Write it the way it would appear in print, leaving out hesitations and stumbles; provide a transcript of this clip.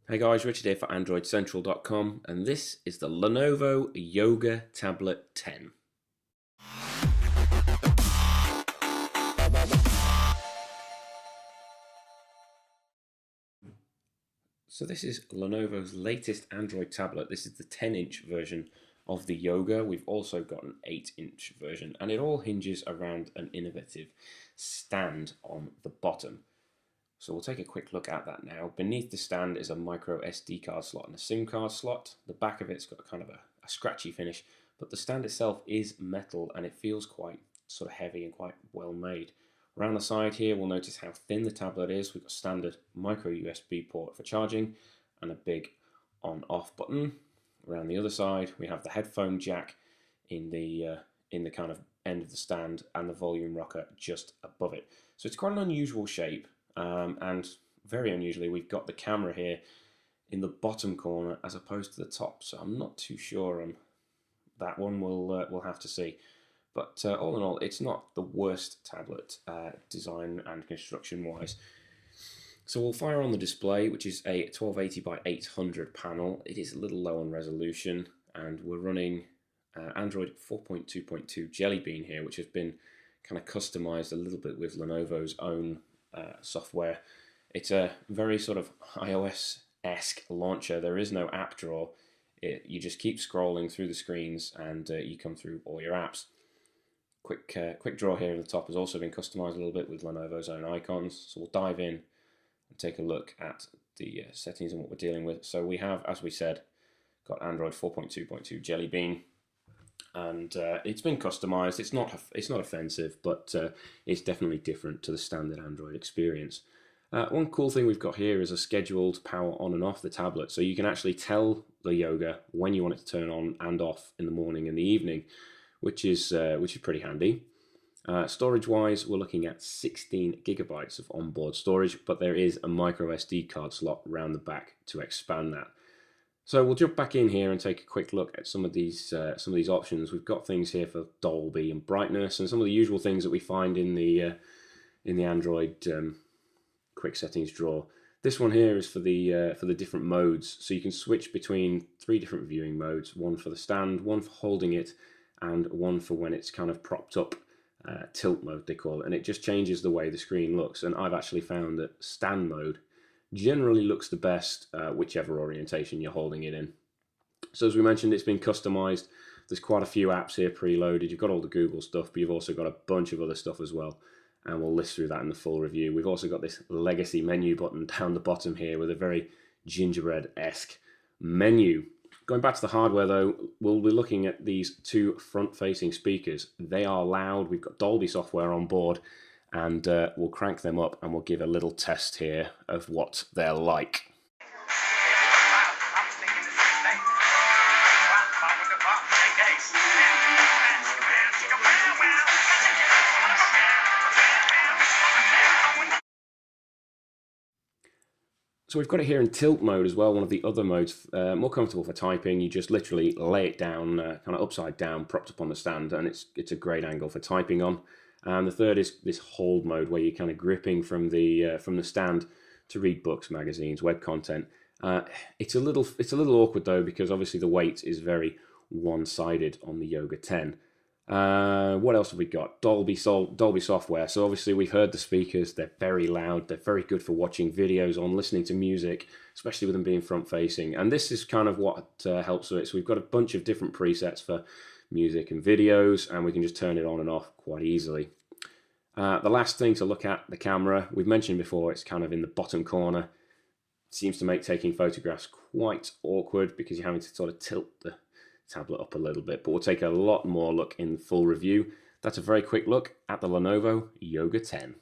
Hey guys, Richard here for AndroidCentral.com, and this is the Lenovo Yoga Tablet 10. So this is Lenovo's latest Android tablet. This is the 10-inch version of the Yoga. We've also got an 8-inch version, and it all hinges around an innovative stand on the bottom. So we'll take a quick look at that now. Beneath the stand is a micro SD card slot and a SIM card slot. The back of it's got kind of a scratchy finish, but the stand itself is metal and it feels quite sort of heavy and quite well made. Around the side here, we'll notice how thin the tablet is. We've got a standard micro USB port for charging and a big on-off button. Around the other side, we have the headphone jack in the kind of end of the stand and the volume rocker just above it. So it's quite an unusual shape. And very unusually, we've got the camera here in the bottom corner as opposed to the top. So I'm not too sure on that one. We'll have to see. But all in all, it's not the worst tablet design and construction-wise. So we'll fire on the display, which is a 1280 by 800 panel. It is a little low on resolution, and we're running Android 4.2.2 Jelly Bean here, which has been kind of customized a little bit with Lenovo's own software. It's a very sort of iOS-esque launcher. There is no app drawer. You just keep scrolling through the screens and you come through all your apps. Quick draw here in the top has also been customized a little bit with Lenovo's own icons. So we'll dive in and take a look at the settings and what we're dealing with. So we have, as we said, got Android 4.2.2 Jelly Bean. And it's been customized. It's not offensive, but it's definitely different to the standard Android experience. One cool thing we've got here is a scheduled power on and off the tablet, so you can actually tell the Yoga when you want it to turn on and off in the morning and the evening, which is pretty handy. Storage-wise, we're looking at 16 gigabytes of onboard storage, but there is a micro SD card slot around the back to expand that. So we'll jump back in here and take a quick look at some of these options. We've got things here for Dolby and brightness and some of the usual things that we find in the Android quick settings drawer. This one here is for the different modes, so you can switch between 3 different viewing modes: one for the stand, one for holding it, and one for when it's kind of propped up. Tilt mode they call it, and it just changes the way the screen looks. And I've actually found that stand mode generally looks the best whichever orientation you're holding it in. So as we mentioned, it's been customized. There's quite a few apps here preloaded. You've got all the Google stuff, but you've also got a bunch of other stuff as well, and we'll list through that in the full review. We've also got this legacy menu button down the bottom here with a very gingerbread-esque menu. Going back to the hardware though, we'll be looking at these 2 front-facing speakers. They are loud. We've got Dolby software on board, and we'll crank them up and we'll give a little test here of what they're like. So we've got it here in tilt mode as well, one of the other modes, more comfortable for typing. You just literally lay it down, kind of upside down, propped up on the stand, and it's a great angle for typing on. And the third is this hold mode, where you're kind of gripping from the stand to read books, magazines, web content. It's a little awkward though, because obviously the weight is very one-sided on the Yoga 10. What else have we got? Dolby software. So obviously we've heard the speakers. They're very loud. They're very good for watching videos on, listening to music, especially with them being front-facing. And this is kind of what helps with it. So we've got a bunch of different presets for music and videos, and we can just turn it on and off quite easily. The last thing to look at, the camera. We've mentioned before, it's kind of in the bottom corner. It seems to make taking photographs quite awkward because you're having to sort of tilt the tablet up a little bit, but we'll take a lot more look in full review. That's a very quick look at the Lenovo Yoga 10.